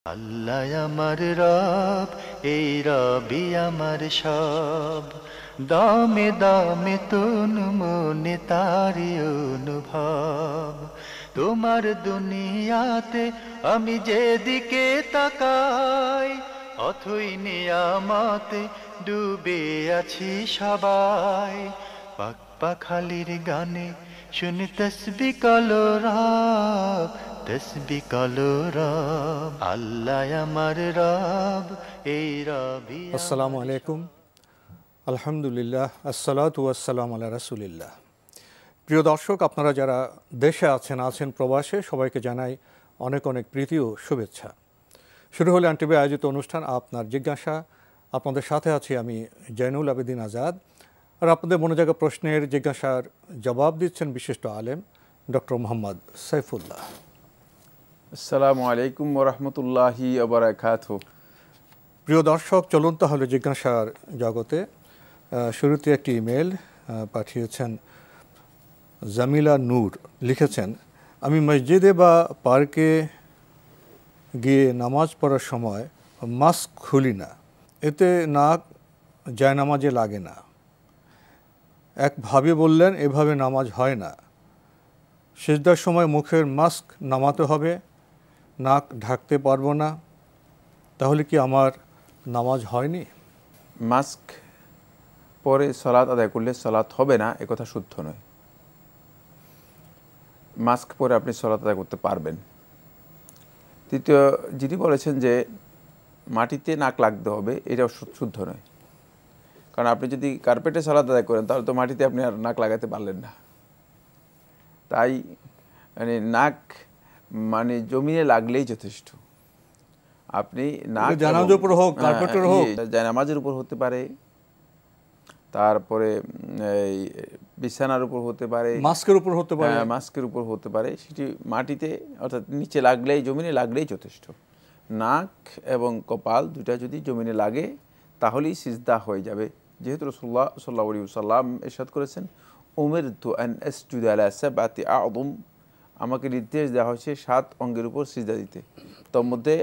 আল্লাহ আমার রব, এই রবি আমার সব। দামে দামে তন মনে তারি অনুভব। তোমার দুনিয়াতে আমি যেদিকে তাকাই, অথই নিয়ামতে ডুবে আছি সবাই। পাক পাখালির গানে শুনি তসবিহ কলরব, তসবিহ কলরব। আল্লাহ আমার রব, এই রবি আসসালামু আলাইকুম, আলহামদুলিল্লাহ, আসসালাতু ওয়াসসালামু আলা রাসূলিল্লাহ। প্রিয় দর্শক, আপনারা যারা দেশে আছেন প্রবাসে, সবাইকে জানাই অনেক অনেক প্রীতি ও শুভেচ্ছা। শুরু হলে আনটিভি আয়োজিত অনুষ্ঠান আপনার জিজ্ঞাসা। আপনাদের সাথে আছি আমি জয়নুল আবেদিন আজাদ। আর আপনাদের মনে জাগা প্রশ্নের জিজ্ঞাসার জবাব দিচ্ছেন বিশিষ্ট আলেম ডক্টর মোহাম্মদ সাইফুল্লাহ। আসসালামু আলাইকুম ওয়া রাহমাতুল্লাহি ওয়া বারাকাতুহু। প্রিয় দর্শক, চলুন তাহলে জিজ্ঞাসার জগতে। শুরুতে একটি ইমেল পাঠিয়েছেন জামিলা নূর। লিখেছেন, আমি মসজিদে বা পার্কে গিয়ে নামাজ পড়ার সময় মাস্ক খুলি না, এতে নাক জায়নামাজে লাগে না। এক ভাবি বললেন, এভাবে নামাজ হয় না, সিজদার সময় মুখের মাস্ক নামাতে হবে, নাক ঢাকতে পারবো না, তাহলে কি আমার নামাজ হয়নি? মাস্ক পরে সালাত আদায় করলে সালাত হবে না, একথা শুদ্ধ নয়। মাস্ক পরে আপনি সালাত আদায় করতে পারবেন। দ্বিতীয়, যিনি বলেছেন যে মাটিতে নাক লাগতে হবে, এটাও শুদ্ধ নয়। কারণ আপনি যদি কার্পেটে সালাত আদায় করেন, তাহলে তো মাটিতে আপনি আর নাক লাগাতে পারলেন না। তাই নাক জমিনে লাগলেই যথেষ্ট। আপনি নাক জানাজার উপর হোক, কার্পেটের হোক, জায়নামাজের উপর হতে পারে, তারপরে এই বিছানার উপর হতে পারে, মাস্কের উপর হতে পারে, মাস্কের উপর হতে পারে, সেটি মাটিতে অর্থাৎ নিচে লাগলেই, জমিনে লাগলেই যথেষ্ট। নাক এবং কপাল দুটা যদি জমিনে লাগে তাহলেই সিজদা হয়ে যাবে। যেহেতু রাসূলুল্লাহ সাল্লাল্লাহু আলাইহি ওয়াসাল্লাম ইরশাদ করেছেন, উমিরতু আন আসজুদা আলা সাবআতি আ'যুম, আমাকে নির্দেশ দেওয়া হয়েছে 7 অঙ্গের উপর সিজদা দিতে। তার মধ্যে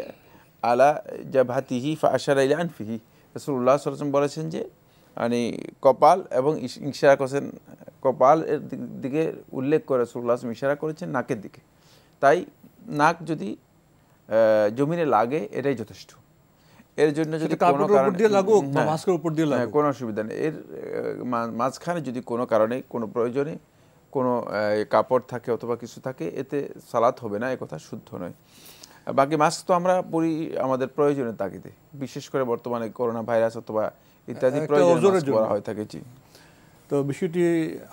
আলা জাবহাতিহি ফাআশারা ইলা আনফিহি, রাসূলুল্লাহ সাল্লাল্লাহু আলাইহি ওয়াসাল্লাম বলেছেন যে কপাল এবং ইশারা করেছেন, কপাল এর দিকে উল্লেখ করে রাসূলুল্লাহ ইশারা করেছেন নাকের দিকে। তাই নাক যদি জমিনে লাগে এটাই যথেষ্ট। এর জন্য যদি কোনো কারণে কোনো অসুবিধা নেই। এর মাঝখানে যদি কোনো কারণে, কোনো প্রয়োজনে কোনো কাপড় থাকে অথবা কিছু থাকে, এতে সালাত হবে না, একথা শুদ্ধ নয়। বাকি মাস্ক তো আমরা পরি আমাদের প্রয়োজনের তাগিদে, বিশেষ করে বর্তমানে করোনা ভাইরাস অথবা ইত্যাদি প্রয়োজনে করা হয়ে থাকে। জি, তো বিষয়টি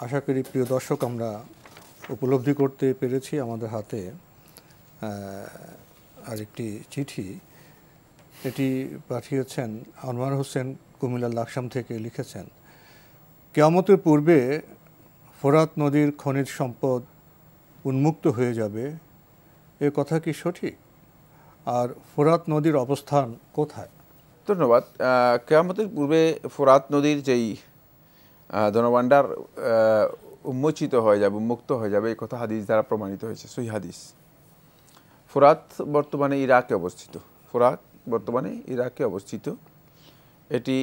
আশা করি প্রিয় দর্শক আমরা উপলব্ধি করতে পেরেছি। আমাদের হাতে আরেকটি চিঠি, এটি পাঠিয়েছেন আনোয়ার হোসেন, কুমিল্লা লাকসাম থেকে। লিখেছেন, কিয়ামতের পূর্বে ফোরাত নদীর খনিজ সম্পদ উন্মুক্ত হয়ে যাবে, এ কথা কি সঠিক? আর ফোরাত নদীর অবস্থান কোথায়? ধন্যবাদ। কিয়ামতের পূর্বে ফোরাত নদীর যেই ধনভাণ্ডার উন্মোচিত হয়ে যাবে, উন্মুক্ত হয়ে যাবে, এই কথা হাদিস দ্বারা প্রমাণিত হয়েছে, সহিহ হাদিস। ফোরাত বর্তমানে ইরাকে অবস্থিত। ফোরাত বর্তমানে ইরাকে অবস্থিত। এটি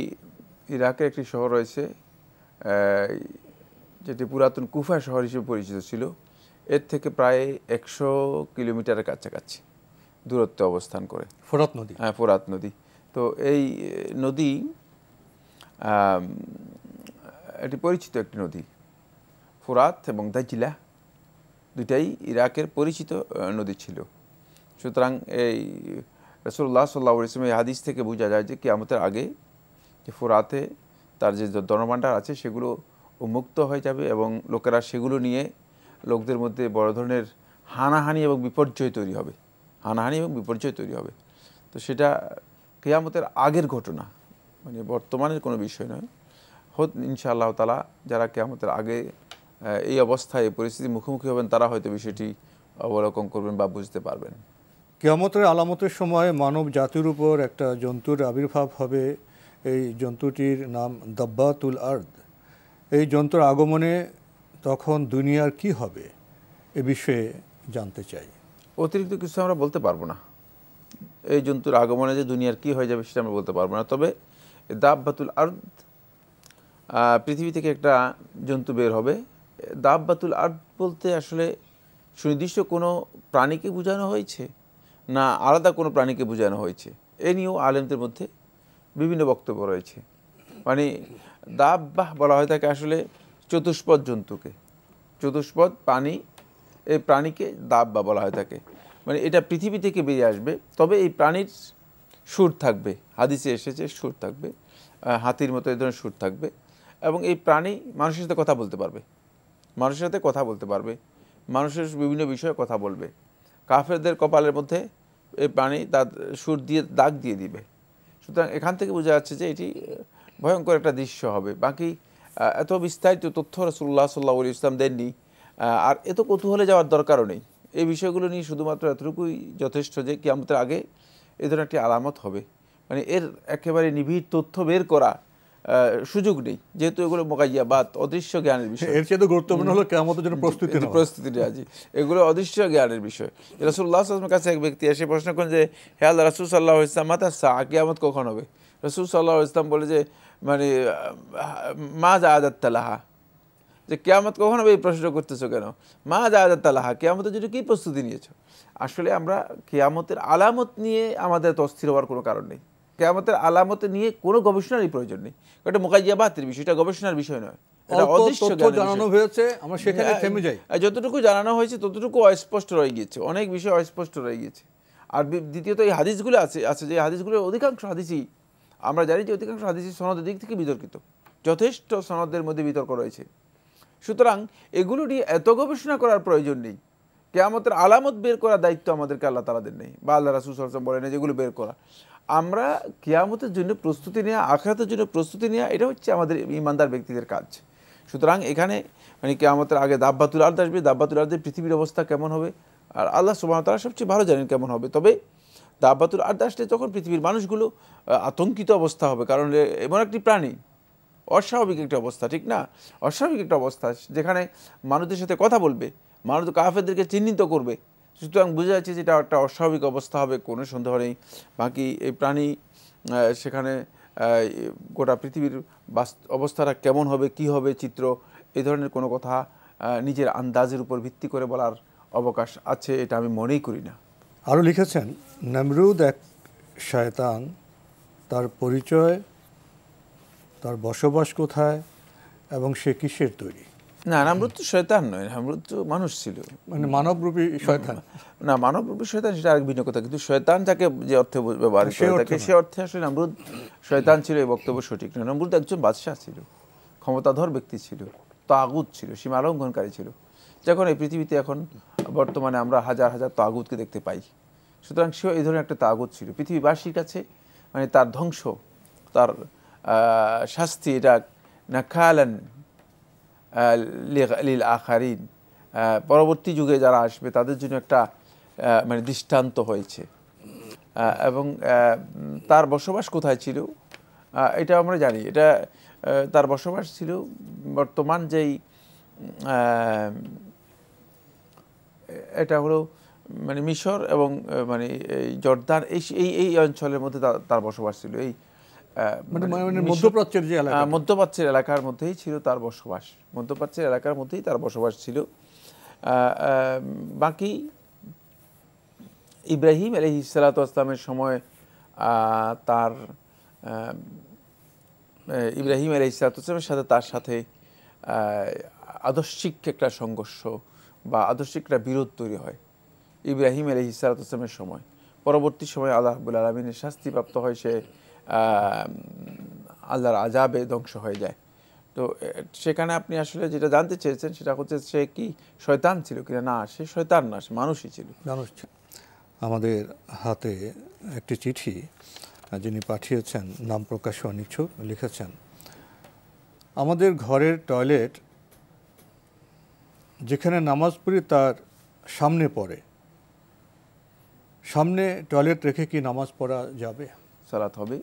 ইরাকের একটি শহর রয়েছে, যেটি পুরাতন কুফা শহর হিসেবে পরিচিত ছিল। এর থেকে প্রায় 100 কিলোমিটারের কাছাকাছি দূরত্বে অবস্থান করে ফোরাত নদী। হ্যাঁ, ফোরাত নদী। তো এই নদী এটি পরিচিত একটি নদী। ফোরাত এবং দাজিলা দুটাই ইরাকের পরিচিত নদী ছিল। সুতরাং এই রাসূলুল্লাহ সাল্লাল্লাহু আলাইহি ওয়াসাল্লাম এই হাদিস থেকে বোঝা যায় যে কিয়ামতের আগে যে ফোরাতে তার যে ধনভাণ্ডার আছে সেগুলো উন্মুক্ত হয়ে যাবে এবং লোকেরা সেগুলো নিয়ে লোকদের মধ্যে বড় ধরনের হানাহানি এবং বিপর্যয় তৈরি হবে। হানাহানি এবং বিপর্যয় তৈরি হবে। তো সেটা কিয়ামতের আগের ঘটনা, বর্তমানের কোনো বিষয় নয়। ইনশাআল্লাহ তাআলা যারা কিয়ামতের আগে এই অবস্থায়, পরিস্থিতি মুখোমুখি হবেন, তারা হয়তো বিষয়টি অবলোকন করবেন বা বুঝতে পারবেন। কিয়ামতের আলামতের সময় মানব জাতির উপর একটা জন্তুর আবির্ভাব হবে। এই জন্তুটির নাম দাব্বাতুল আরদ। এই জন্তুর আগমনে তখন দুনিয়ার কি হবে, এ বিষয়ে জানতে চাই। অতিরিক্ত কিছু আমরা বলতে পারবো না। এই জন্তুর আগমনে যে দুনিয়ার কি হয়ে যাবে সেটা আমরা বলতে পারবো না। তবে দাব্বাতুল আরদ, পৃথিবী থেকে একটা জন্তু বের হবে। দাব্বাতুল আরদ বলতে আসলে সুনির্দিষ্ট কোনো প্রাণীকে বোঝানো হয়েছে না আলাদা কোনো প্রাণীকে বোঝানো হয়েছে, এ নিয়েও আলেমদের মধ্যে বিভিন্ন বক্তব্য রয়েছে। মানে দাব্বাহ বলা হয় থাকে আসলে চতুষ্পদ জন্তুকে, চতুষ্পদ প্রাণী, এই প্রাণীকে দাব্বা বলা হয় থাকে। মানে এটা পৃথিবী থেকে বেরিয়ে আসবে, তবে এই প্রাণীর সুর থাকবে, হাদিসে এসেছে সুর থাকবে, হাতির মতো এই ধরনের সুর থাকবে, এবং এই প্রাণী মানুষের সাথে কথা বলতে পারবে, মানুষের সাথে কথা বলতে পারবে, মানুষের বিভিন্ন বিষয়ে কথা বলবে। কাফেরদের কপালের মধ্যে এই প্রাণী তার সুর দিয়ে দাগ দিয়ে দিবে। সুতরাং এখান থেকে বোঝা যাচ্ছে যে এটি ভয়ঙ্কর একটা দৃশ্য হবে। বাকি এত বিস্তারিত তথ্য রাসূলুল্লাহ সাল্লাল্লাহু আলাইহি ওয়াসাল্লাম দেননি, আর এত কৌতূহলে যাওয়ার দরকারও নেই। এই বিষয়গুলো নিয়ে শুধুমাত্র এতটুকুই যথেষ্ট যে কিয়ামতের আগে এ ধরনের একটি আলামত হবে। মানে এর একেবারে নিবিড় তথ্য বের করা সুযোগ নেই, যেহেতু এগুলো মুগাইয়াবাত, অদৃশ্য জ্ঞানের বিষয়। এর চেয়ে গুরুত্বপূর্ণ হলো কিয়ামতের জন্য প্রস্তুতি নেওয়া, এগুলো অদৃশ্য জ্ঞানের বিষয়। রাসূলুল্লাহ সাল্লাল্লাহু আলাইহি ওয়াসাল্লামের কাছে এক ব্যক্তি এসে প্রশ্ন করেন যে হে আল্লাহ রাসূল সাল্লাল্লাহু আলাইহি ওয়াসাল্লাম, মাতা সা, কিয়ামত কখন হবে? রাসূল সাল্লাল্লাহু আলাইহি ওয়াসাল্লাম বলে যে মানে মা যাআদাত লাহা, যে কিয়ামত কখন হবে এই প্রশ্ন করতেছো কেন? মা যাআদাত লাহা, কিয়ামতের জন্য কি প্রস্তুতি নিয়েছো? আসলে আমরা কিয়ামতের আলামত নিয়ে আমাদের অস্থির হওয়ার কোনো কারণ নেই। কিয়ামতের আলামত নিয়ে কোনো গবেষণারই প্রয়োজন নেই। এটা মুগাইয়াবাতের বিষয়, এটা গবেষণার বিষয় নয়। এটা অদৃশ্য জ্ঞানের জানানো হয়েছে, আমরা সেখানে থেমে যাই। যতটুকু জানানো হয়েছে ততটুকু অস্পষ্ট রয়ে গিয়েছে, অনেক বিষয় অস্পষ্ট রয়ে গিয়েছে। আর দ্বিতীয়ত এই হাদিসগুলো আছে যে হাদিসগুলোর অধিকাংশ হাদিসই আমরা জানি যে অধিকাংশ হাদিসই সনদের দিক থেকে বিতর্কিত, যথেষ্ট সনদের মধ্যে বিতর্ক রয়েছে। সুতরাং এগুলো নিয়ে এত গবেষণা করার প্রয়োজন নেই। কিয়ামতের আলামত বের করার দায়িত্ব আমাদেরকে আল্লাহ তাআলা দেন নেই, বা আল্লাহ রাসূল সাল্লাল্লাহু আলাইহি ওয়াসাল্লাম বলেন যেগুলো বের করা। আমরা কিয়ামতের জন্য প্রস্তুতি নেওয়া, আখিরাতের জন্য প্রস্তুতি নেওয়া, এটা হচ্ছে আমাদের ঈমানদার ব্যক্তিদের কাজ। সুতরাং এখানে মানে কিয়ামতের আগে দাব্বাতুল আরদ আসবে, দাব্বাতুল আরদের পৃথিবীর অবস্থা কেমন হবে আর আল্লাহ সুবহানাহু ওয়া তাআলা সবচেয়ে ভালো জানেন কেমন হবে। তবে দাব্বাতুল আরদ আসলে তখন পৃথিবীর মানুষগুলো আতঙ্কিত অবস্থা হবে, কারণ এমন একটি প্রাণী, অস্বাভাবিক একটা অবস্থা, ঠিক না? অস্বাভাবিক একটা অবস্থা যেখানে মানুষদের সাথে কথা বলবে, মানুষ কাফেরদেরকে চিহ্নিত করবে। সুতরাং বোঝা যাচ্ছে যে এটা একটা অস্বাভাবিক অবস্থা হবে, কোনো সন্দেহ নেই। বাকি এই প্রাণী সেখানে গোটা পৃথিবীর অবস্থাটা কেমন হবে, কি হবে চিত্র, এই ধরনের কোনো কথা নিজের আন্দাজের উপর ভিত্তি করে বলার অবকাশ আছে এটা আমি মনেই করি না। আরও লিখেছেন, নমরুদ এক শয়তান, তার পরিচয়, তার বসবাস কোথায় এবং সে কিসের তৈরি? না, নমরুদ তো শয়তান নয়, নমরুদ তো মানুষ ছিল, মানে মানবরূপী শয়তান। না, মানবরূপী শয়তান সেটা আরেক ভিন্ন কথা, কিন্তু শয়তান যাকে যে অর্থে ব্যবহার করে থাকে সে অর্থে আসলে নমরুদ শয়তান ছিল, এই বক্তব্য সঠিক নয়। নমরুদ একজন বাদশাহ ছিল, ক্ষমতাধর ব্যক্তি ছিল, তাগুত ছিল, সীমা লঙ্ঘনকারী ছিল। যখন এই পৃথিবীতে এখন বর্তমানে আমরা হাজার হাজার তাগুতকে দেখতে পাই, সুতরাং সেও এই ধরনের একটা তাগুত ছিল পৃথিবীবাসীর কাছে। মানে তার ধ্বংস, তার শাস্তি, এটা নাকালান লিল আখারিন, পরবর্তী যুগে যারা আসবে তাদের জন্য একটা মানে দৃষ্টান্ত হয়েছে। এবং তার বসবাস কোথায় ছিল এটা আমরা জানি। এটা তার বসবাস ছিল বর্তমান যেই এটা হলো মানে মিশর এবং মানে এই জর্দান, এই অঞ্চলের মধ্যে তার বসবাস ছিল। এই মধ্যপ্রাচ্যের যে এলাকা, মধ্যপ্রাচ্যের এলাকার মধ্যেই ছিল তার বসবাস, মধ্যপ্রাচ্যের এলাকার মধ্যেই তার বসবাস ছিল। বাকি ইব্রাহিম আলাইহিস সালাতু ওয়াস সালামের সময় তার ইব্রাহিম আলাইহিস সালাতু ওয়াস সালামের সাথে তার সাথে আদর্শিক একটা সংঘর্ষ বা আদর্শিক একটা বিরোধ তৈরি হয় ইব্রাহিম আলাইহিস সালাতু ওয়াস সালামের সময়। পরবর্তী সময় আল্লাহ রাব্বুল আলামিনের শাস্তিপ্রাপ্ত হয়, সে আল্লাহর আযাবে ধ্বংস হয়ে যায়। তো সেখানে আপনি আসলে যেটা জানতে চেয়েছেন সেটা হচ্ছে সে কি শয়তান ছিল কিনা? না, সে শয়তান না, সে মানুষই ছিল। আমাদের হাতে একটি চিঠি যিনি পাঠিয়েছেন, নাম প্রকাশে অনিচ্ছুক, লিখেছেন, আমাদের ঘরের টয়লেট যেখানে নামাজ পড়ি তার সামনে পড়ে, সামনে টয়লেট রেখে কি নামাজ পড়া যাবে? সালাত হবে,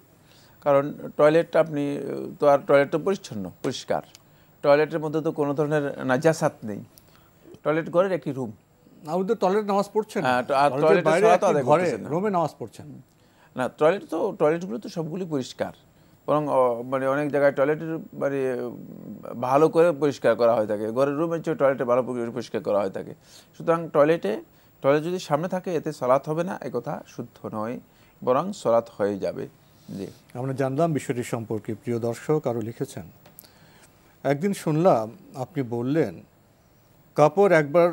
কারণ টয়লেটটা আপনি তো আর টয়লেট তো পরিচ্ছন্ন পরিষ্কার, টয়লেটের মধ্যে তো কোনো ধরনের নাজাসাত নেই। টয়লেট ঘরের একটি রুম, আমাদের টয়লেট নামাজ পড়ছেন হ্যাঁ, আর টয়লেটের টয়লেটের বাইরে সালাতও একটি আদায় ঘরে করতেছেন না। রুমে নামাজ পড়ছেন। না, টয়লেটগুলো তো সবগুলি পরিষ্কার, বরং মানে অনেক জায়গায় টয়লেটের মানে ভালো করে পরিষ্কার করা হয়ে থাকে, ঘরের রুমের চেয়ে টয়লেটে ভালো করে পরিষ্কার করা হয়ে থাকে। সুতরাং টয়লেট যদি সামনে থাকে এতে সালাত হবে না, এ কথা শুদ্ধ নয়, বরং সালাত হয়ে যাবে। জি, আমরা জানলাম বিষয়টি সম্পর্কে। প্রিয় দর্শক আরও লিখেছেন, একদিন শুনলাম আপনি বললেন কাপড় একবার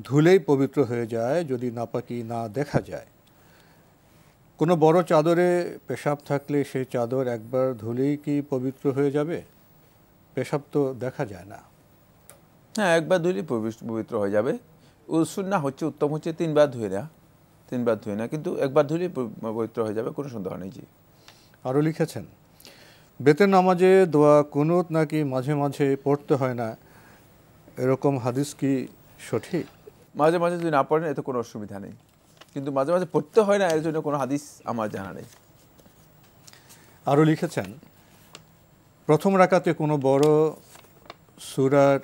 ধুলেই পবিত্র হয়ে যায় যদি নাপাকি না দেখা যায়। কোনো বড় চাদরে পেশাব থাকলে সেই চাদর একবার ধুলেই কি পবিত্র হয়ে যাবে? পেশাব তো দেখা যায় না। হ্যাঁ, একবার ধুলেই পবিত্র হয়ে যাবে। সুন্নাহ হচ্ছে, উত্তম হচ্ছে 3 বার ধুয়ে না, কিন্তু একবার ধুলেই পবিত্র হয়ে যাবে, কোনো সন্দেহ নেই। জি, আরও লিখেছেন, বেতের নামাজে দোয়া কুনুত নাকি মাঝে মাঝে পড়তে হয় না, এরকম হাদিস কি সঠিক? মাঝে মাঝে যদি না পড়েন এতে কোনো অসুবিধা নেই, কিন্তু মাঝে মাঝে পড়তে হয় না এর জন্য কোনো হাদিস আমার জানা নেই। আরও লিখেছেন, প্রথম রাকাতে কোনো বড় সূরার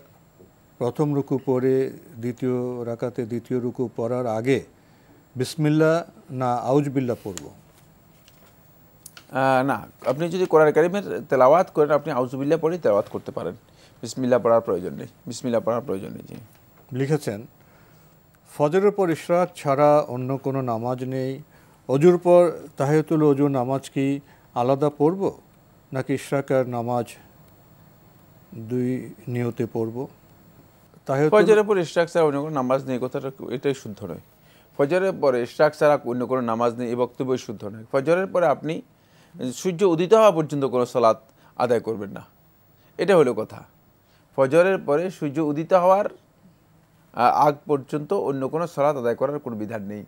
প্রথম রুকু পড়ে দ্বিতীয় রাকাতে দ্বিতীয় রুকু পড়ার আগে বিসমিল্লাহ না আউজবিল্লাহ পড়ব? না, আপনি যদি কোরআন কারীমের তেলাওয়াত করেন আপনি আউযুবিল্লাহ পড়ে তেলাওয়াত করতে পারেন, বিসমিল্লাহ পড়ার প্রয়োজন নেই। জি, লিখেছেন, ফজরের পর ইশরাক ছাড়া অন্য কোনো নামাজ নেই, অজুর পর তাহিয়াতুল অজু নামাজ কি আলাদা পড়ব নাকি ইশরাকের নামাজ দুই নিয়তে পড়ব? ফজরের পর ইশরাক ছাড়া অন্য কোনো নামাজ নেই কথাটা এটাই শুদ্ধ নয়। ফজরের পরে ইশরাক ছাড়া অন্য কোনো নামাজ নেই এই বক্তব্যই শুদ্ধ নয়। ফজরের পরে আপনি সূর্য উদিত হওয়া পর্যন্ত কোনো সালাত আদায় করবেন না, এটা হলো কথা। ফজরের পরে সূর্য উদিত হওয়ার আগ পর্যন্ত অন্য কোনো সালাত আদায় করার কোনো বিধান নেই,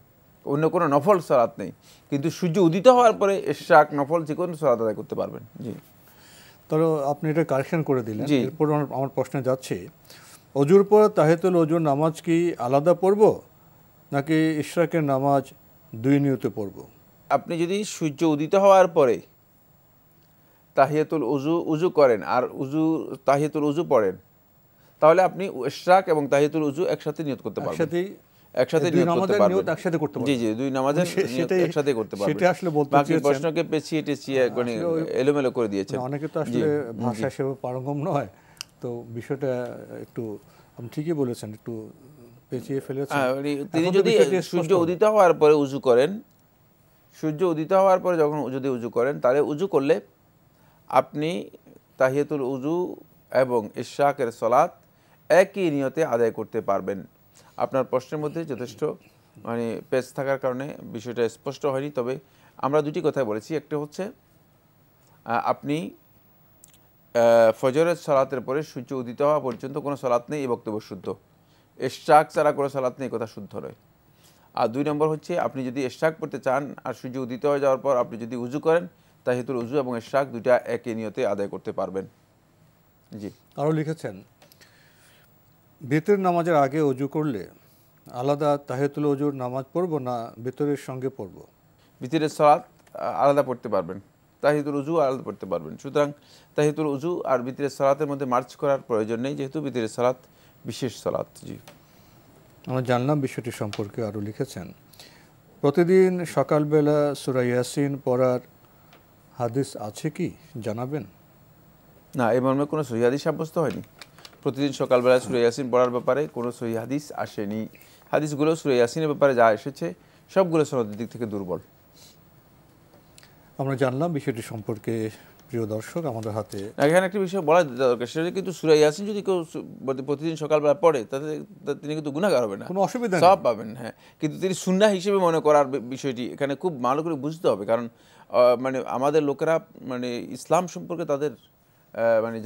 অন্য কোনো নফল সালাত নেই, কিন্তু সূর্য উদিত হওয়ার পরে ইশরাক নফল যে কোনো সালাত আদায় করতে পারবেন। জি, তাহলে আপনি এটা কারেকশন করে দিলেন। এরপর আমার প্রশ্নে যাচ্ছে, অজুর পর তাহিয়াতুল অজুর নামাজ কি আলাদা পড়ব নাকি ইশরাকের নামাজ দুই নিয়তে পড়ব? আপনি যদি সূর্য উদিত হওয়ার পরে তাহিয়াতুল উজু করেন আর তাহিয়াতুল উজু পড়েন, তাহলে আপনি ইশরাক এবং তাহিয়াতুল উজু একসাথে নিয়ত করতে পারবেন, একসাথে নিয়ত করতে পারবেন। জি, দুই নামাজের নিয়ত একসাথে করতে পারবেন। সেটা আসলে বলতে বাকি প্রশ্নকে পেছিয়ে এলোমেলো করে দিয়েছেন। অনেকে তো আসলে ভাষা সেভাবে পারঙ্গম নয়, তো বিষয়টা একটু আপনি ঠিকই বলেছেন, একটু পেছিয়ে ফেলেছেন। তিনি যদি সূর্য উদিত হওয়ার পরে উজু করেন, যখন উজু করেন তাহলে উজু করলে আপনি তাহিয়াতুল উজু এবং ইশরাকের সালাত একই নিয়তে আদায় করতে পারবেন। আপনার প্রশ্নের মধ্যে যথেষ্ট পেচ থাকার কারণে বিষয়টা স্পষ্ট হয়নি, তবে আমরা দুটি কথাই বলেছি। একটা হচ্ছে আপনি ফজরের সালাতের পরে সূর্য উদিত হওয়া পর্যন্ত কোনো সালাত নেই এই বক্তব্য শুদ্ধ, ইশরাক ছাড়া কোনো সালাত নেই কথা শুদ্ধ নয়। আর 2 নম্বর হচ্ছে আপনি যদি ইশরাক পড়তে চান আর সূর্য উদিত হয়ে যাওয়ার পর আপনি যদি উজু করেন, তাহিয়াতুল উজু এবং ইশরাক দুইটা একই নিয়তে আদায় করতে পারবেন। জি, আরও লিখেছেন, বিতরের নামাজের আগে অজু করলে আলাদা তাহিয়াতুল অজুর নামাজ পড়ব না বিতরের সঙ্গে পড়ব? বিতরের সালাত আলাদা পড়তে পারবেন, তাহিয়াতুল উজু আলাদা পড়তে পারবেন। সুতরাং তাহিয়াতুল উজু আর বিতরের সালাতের মধ্যে মার্চ করার প্রয়োজন নেই, যেহেতু বিতরের সালাত বিশেষ সালাত। জি, আমরা জানলাম বিষয়টি সম্পর্কে। আরও লিখেছেন, প্রতিদিন সকালবেলা সূরা ইয়াসিন পড়ার হাদিস আছে কি জানাবেন? না, এই মর্মে কোনো সহিহ হাদিস সাব্যস্ত হয়নি। প্রতিদিন সকালবেলা সূরা ইয়াসিন পড়ার ব্যাপারে কোনো সহিহ হাদিস আসেনি। হাদিসগুলো সূরা ইয়াসিনের ব্যাপারে যা এসেছে সবগুলো সনদের দিক থেকে দুর্বল। আমরা জানলাম বিষয়টি সম্পর্কে। প্রিয় দর্শক, আমাদের হাতে এখানে একটা বিষয় বলা দরকার, সেটা কিন্তু সূরা ইয়াসিন যদি কেউ প্রতিদিন সকালবেলা পড়ে তাতে তিনি কিন্তু গুনাহগার হবে না, কোনো অসুবিধা নেই, সব পাবেন। হ্যাঁ, কিন্তু তিনি সুন্নাহ হিসেবে মনে করার বিষয়টি এখানে খুব ভালো করে বুঝতে হবে, কারণ আমাদের লোকেরা ইসলাম সম্পর্কে তাদের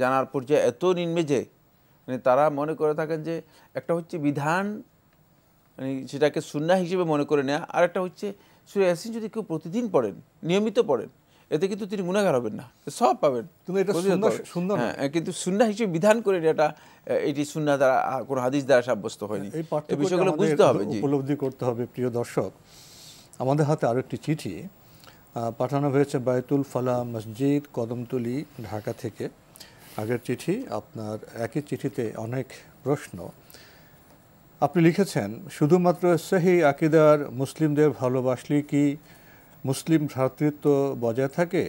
জানার পর্যায়ে এত নিম্নে যে তারা মনে করে থাকেন যে একটা হচ্ছে বিধান সেটাকে সুন্নাহ হিসেবে মনে করে নেওয়া, আর একটা হচ্ছে সূরা ইয়াসিন যদি কেউ প্রতিদিন পড়েন, নিয়মিত পড়েন, এতে কিন্তু তিনি গুনাহগার হবেন না, সব পাবেন। হ্যাঁ, কিন্তু সুন্নাহ হিসেবে বিধান করে এটি সুন্নাহ দ্বারা কোনো হাদিস দ্বারা সাব্যস্ত হয়নি। এই বিষয়গুলো বুঝতে হবে, উপলব্ধি করতে হবে। প্রিয় দর্শক, আমাদের হাতে আরো একটি চিঠি পাঠানো হয়েছে বায়তুল ফালাহ মসজিদ, কদমতলী, ঢাকা থেকে। আগের চিঠি আপনার, একই চিঠিতে অনেক প্রশ্ন। আপনি লিখেছেন, শুধুমাত্র সহি আকিদার মুসলিমদের ভালোবাসলেই কি মুসলিম ভ্রাতৃত্ব বজায় থাকে,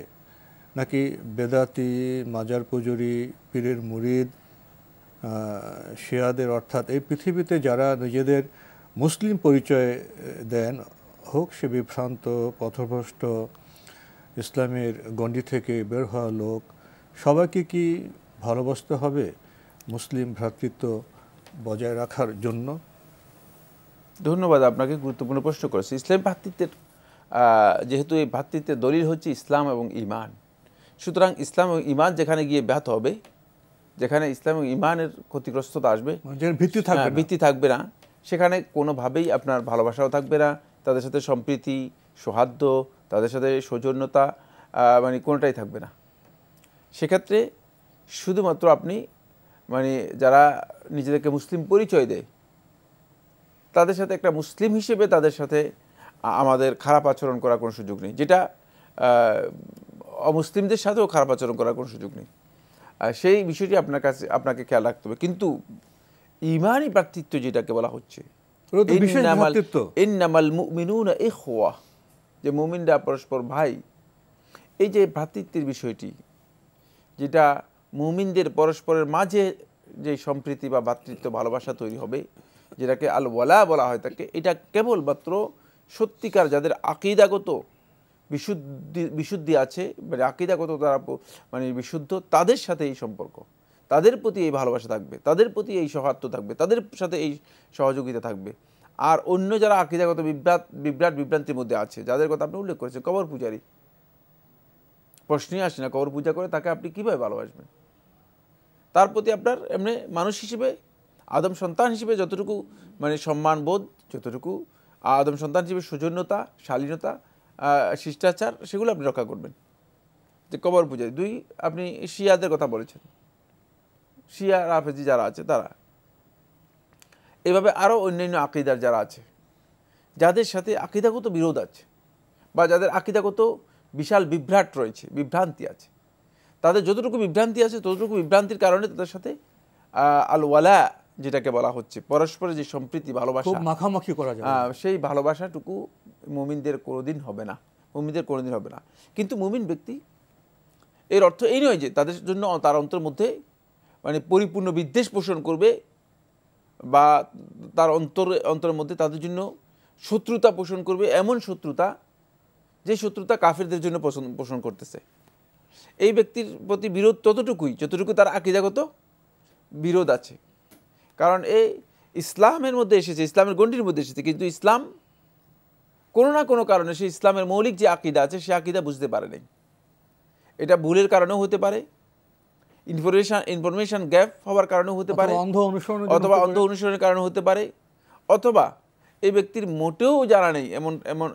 নাকি বেদাতি, মাজার পুজুরি, পীরের মুরিদ, শিয়াদের, অর্থাৎ এই পৃথিবীতে যারা নিজেদের মুসলিম পরিচয় দেন, হোক সে বিভ্রান্ত, পথভ্রষ্ট, ইসলামের গণ্ডি থেকে বের হওয়া লোক, সবাইকে কি ভালোবাসতে হবে মুসলিম ভ্রাতৃত্ব বজায় রাখার জন্য? ধন্যবাদ, আপনাকে গুরুত্বপূর্ণ প্রশ্ন করেছে। ইসলাম ভ্রাতৃত্বের যেহেতু এই ভ্রাতৃত্বের দলিল হচ্ছে ইসলাম এবং ঈমান, সুতরাং ইসলাম এবং ঈমান যেখানে গিয়ে ব্যাহত হবে, যেখানে ইসলাম এবং ঈমানের ক্ষতিগ্রস্ততা আসবে, ভিত্তি থাকবে না, সেখানে কোনোভাবেই আপনার ভালোবাসাও থাকবে না, তাদের সাথে সম্প্রীতি, সৌহার্দ্য, তাদের সাথে সৌজন্যতা, মানে কোনোটাই থাকবে না। সেক্ষেত্রে শুধুমাত্র আপনি মানে যারা নিজেদেরকে মুসলিম পরিচয় দেয় তাদের সাথে একটা মুসলিম হিসেবে তাদের সাথে আমাদের খারাপ আচরণ করার কোনো সুযোগ নেই, যেটা অমুসলিমদের সাথেও খারাপ আচরণ করার কোনো সুযোগ নেই। সেই বিষয়টি আপনাকে খেয়াল রাখতে হবে। কিন্তু ঈমানি ভ্রাতৃত্ব যেটাকে বলা হচ্ছে, ইন্নামাল মুমিনুনা ইখওয়া, যে মুমিনরা পরস্পর ভাই, এই যে ভ্রাতৃত্বের বিষয়টি, যেটা মুমিনদের পরস্পরের মাঝে যে সম্প্রীতি বা ভ্রাতৃত্ব ভালোবাসা তৈরি হবে, যেটাকে আল ওয়ালা বলা হয় থাকে, এটা কেবলমাত্র সত্যিকার যাদের আকীদাগত বিশুদ্ধি আছে, মানে আকীদাগত তারা মানে বিশুদ্ধ, তাদের সাথে এই সম্পর্ক, তাদের প্রতি এই ভালোবাসা থাকবে, তাদের প্রতি এই সৌহার্দ্য থাকবে, তাদের সাথে এই সহযোগিতা থাকবে। আর অন্য যারা আকীদাগত বিভ্রান্তির মধ্যে আছে, যাদের কথা আপনি উল্লেখ করেছেন, কবর পূজারী, প্রশ্নই আসে না, কবর পূজা করে তাকে আপনি কীভাবে ভালোবাসবেন? তার প্রতি আপনার এমনি মানুষ হিসেবে, আদম সন্তান হিসেবে যতটুকু মানে সম্মানবোধ, যতটুকু আদম সন্তান হিসেবে সৌজন্যতা, শালীনতা, শিষ্টাচার, সেগুলো আপনি রক্ষা করবেন। যে কবর পূজায় দুই, আপনি শিয়াদের কথা বলেছেন, শিয়া রাফেজি যারা আছে তারা, এভাবে আরও অন্যান্য আকীদার যারা আছে, যাদের সাথে আকীদাগত বিরোধ আছে বা যাদের আকীদাগত বিশাল বিভ্রাট রয়েছে, বিভ্রান্তি আছে, তাদের যতটুকু বিভ্রান্তি আছে ততটুকু বিভ্রান্তির কারণে তাদের সাথে আল ওয়ালা যেটাকে বলা হচ্ছে, পরস্পরের যে সম্প্রীতি, ভালোবাসা, মাখামাখি করা যায়, সেই ভালোবাসাটুকু মুমিনদের কোনোদিন হবে না, মুমিনদের কোনোদিন হবে না। কিন্তু মুমিন ব্যক্তি, এর অর্থ এই নয় যে তাদের জন্য তার অন্তরের মধ্যে মানে পরিপূর্ণ বিদ্বেষ পোষণ করবে বা তার অন্তরের মধ্যে তাদের জন্য শত্রুতা পোষণ করবে, এমন শত্রুতা যে শত্রুতা কাফেরদের জন্য পোষণ করতেছে। এই ব্যক্তির প্রতি বিরোধ ততটুকুই যতটুকু তার আকীদাগত বিরোধ আছে। কারণ এই ইসলামের মধ্যে এসেছে, ইসলামের গণ্ডির মধ্যে এসেছে, কিন্তু ইসলাম কোনো না কোনো কারণে সেই ইসলামের মৌলিক যে আকীদা আছে সে আকীদা বুঝতে পারে নাই। এটা ভুলের কারণেও হতে পারে, ইনফরমেশন গ্যাপ হওয়ার কারণেও হতে পারে, অথবা অন্ধ অনুসরণের কারণে হতে পারে, অথবা এই ব্যক্তির মোটেও জানা নেই,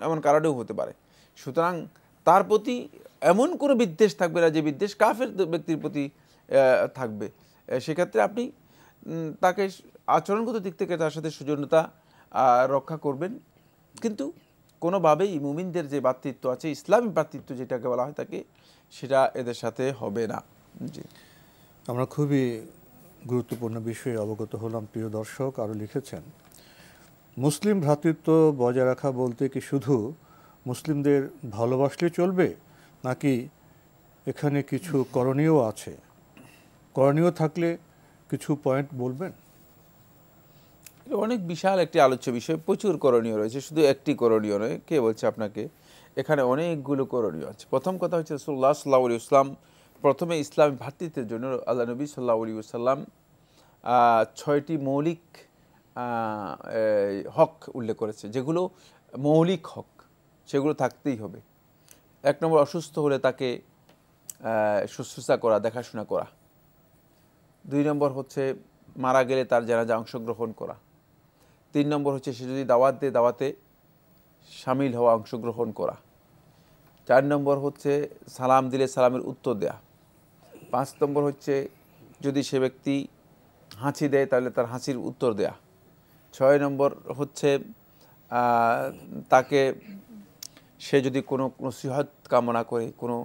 এমন কারণেও হতে পারে। সুতরাং তার প্রতি এমন কোনো বিদ্বেষ থাকবে না যে বিদ্বেষ কাফের ব্যক্তির প্রতি থাকবে। সেক্ষেত্রে আপনি তাকে আচরণগত দিক থেকে তার সাথে সৌজন্যতা রক্ষা করবেন, কিন্তু কোনোভাবেই মুমিনদের যে ভ্রাতৃত্ব আছে, ইসলামী ভ্রাতৃত্ব যেটাকে বলা হয় তাকে, সেটা এদের সাথে হবে না। জি, আমরা খুবই গুরুত্বপূর্ণ বিষয়ে অবগত হলাম। প্রিয় দর্শক আরও লিখেছেন, মুসলিম ভ্রাতৃত্ব বজায় রাখা বলতে কি শুধু মুসলিমদের ভালোবাসলে চলবে, নাকি এখানে কিছু করণীয় আছে? করণীয় থাকলে কিছু পয়েন্ট বলবেন। অনেক বিশাল একটি আলোচ্য বিষয়, প্রচুর করণীয় রয়েছে, শুধু একটি করণীয় নয়। কে বলছে আপনাকে? এখানে অনেকগুলো করণীয় আছে। প্রথম কথা হচ্ছে রাসূলুল্লাহ সাল্লাল্লাহু আলাইহি ওয়াসাল্লাম প্রথমে ইসলামী ভ্রাতৃত্বের জন্য আল্লাহ নবী সাল্লাল্লাহু আলাইহি ওয়াসাল্লাম 6টি মৌলিক হক উল্লেখ করেছে, যেগুলো মৌলিক হক, সেগুলো থাকতেই হবে। 1 নম্বর, অসুস্থ হলে তাকে শুশ্রূষা করা, দেখাশোনা করা। 2 নম্বর হচ্ছে মারা গেলে তার জানাজা অংশগ্রহণ করা। 3 নম্বর হচ্ছে সে যদি দাওয়াত দেয় দাওয়াতে শামিল হওয়া, অংশগ্রহণ করা। 4 নম্বর হচ্ছে সালাম দিলে সালামের উত্তর দেয়া। 5 নম্বর হচ্ছে যদি সে ব্যক্তি হাঁচি দেয় তাহলে তার হাসির উত্তর দেয়া। 6 নম্বর হচ্ছে তাকে সে যদি কোনো নসিহত কামনা করে, কোনো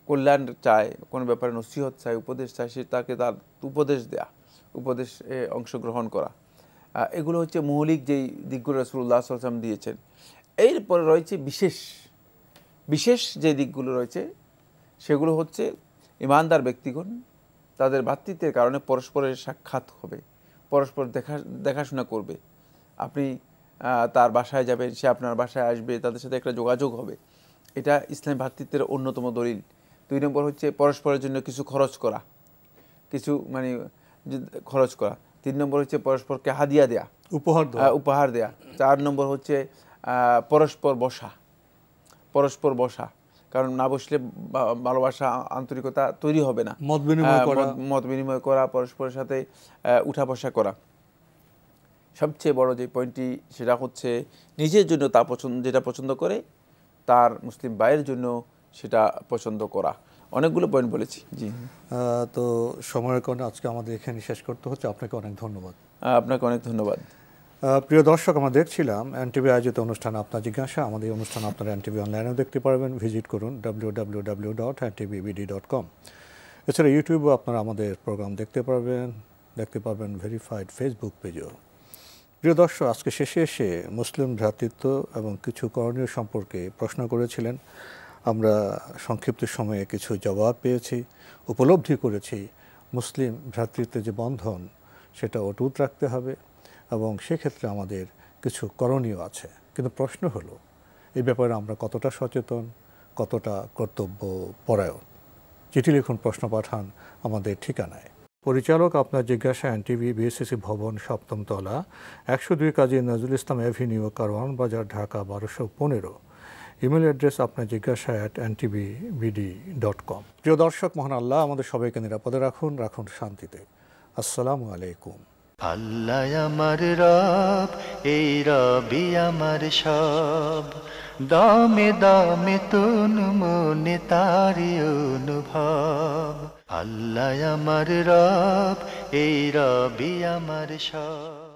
কল্যাণ চায়, কোনো ব্যাপারে নসিহত চায়, উপদেশ চায়, সে তাকে তার উপদেশ দেয়া, উপদেশে অংশগ্রহণ করা। এগুলো হচ্ছে মৌলিক যেই দিকগুলো রাসূলুল্লাহ সাল্লাল্লাহু আলাইহি ওয়াসাল্লাম দিয়েছেন। এরপরে রয়েছে বিশেষ যে দিকগুলো রয়েছে সেগুলো হচ্ছে ইমানদার ব্যক্তিগণ তাদের ভ্রাতৃত্বের কারণে পরস্পরের সাক্ষাৎ হবে, পরস্পর দেখাশোনা করবে। আপনি তার বাসায় যাবেন, সে আপনার বাসায় আসবে, তাদের সাথে একটা যোগাযোগ হবে। এটা ইসলাম ভ্রাতৃত্বের অন্যতম দলিল। 2 নম্বর হচ্ছে পরস্পরের জন্য কিছু খরচ করা, খরচ করা। 3 নম্বর হচ্ছে পরস্পরকে হাদিয়া দেয়া, উপহার দেয়া। 4 নম্বর হচ্ছে পরস্পর বসা, কারণ না বসলে ভালোবাসা আন্তরিকতা তৈরি হবে না। মত বিনিময় করা, পরস্পরের সাথে উঠা বসা করা। সবচেয়ে বড় যে পয়েন্টটি সেটা হচ্ছে নিজের জন্য যেটা পছন্দ করে তার মুসলিম ভাইয়ের জন্য সেটা পছন্দ করা। অনেকগুলো পয়েন্ট বলেছি। জি, তো সময়ের কারণে আজকে আমাদের এখানে শেষ করতে হচ্ছে। আপনাকে অনেক ধন্যবাদ। আপনাকে অনেক ধন্যবাদ। প্রিয় দর্শক, আমরা দেখছিলাম এনটিভি আয়োজিত অনুষ্ঠান আপনার জিজ্ঞাসা। আমাদের এই অনুষ্ঠান আপনারা এনটিভি অনলাইনেও দেখতে পারবেন। ভিজিট করুন www.ntvbd.com। এছাড়া ইউটিউবেও আপনারা আমাদের প্রোগ্রাম দেখতে পারবেন ভেরিফাইড ফেসবুক পেজেও। প্রিয় দর্শক, আজকে শেষে এসে মুসলিম ভ্রাতৃত্ব এবং কিছু করণীয় সম্পর্কে প্রশ্ন করেছিলেন। আমরা সংক্ষিপ্ত সময়ে কিছু জবাব পেয়েছি, উপলব্ধি করেছি মুসলিম ভ্রাতৃত্বের যে বন্ধন সেটা অটুট রাখতে হবে এবং সেক্ষেত্রে আমাদের কিছু করণীয় আছে। কিন্তু প্রশ্ন হলো এই ব্যাপারে আমরা কতটা সচেতন, কতটা কর্তব্যপরায়ণ? চিঠি লিখুন, প্রশ্ন পাঠান আমাদের ঠিকানায়। পরিচালক আপনার জিজ্ঞাসা, এনটিভি, বিএসসিসি ভবন, 7ম তলা, 102 কাজী নজরুল ইসলাম এভিনিউ, কারওয়ান বাজার, ঢাকা 1215। ইমেল অ্যাড্রেস আপনার জিজ্ঞাসা @ntvbd.com। প্রিয় দর্শক, মহান আল্লাহ আমাদের সবাইকে নিরাপদে রাখুন শান্তিতে। আসসালামু আলাইকুম। আল্লাহ আমার রব, এই রবি আমার সব, দামে দামে তুন মনে তারি অনুভব। আল্লাহ আমার রব, এই রবি আমার সব।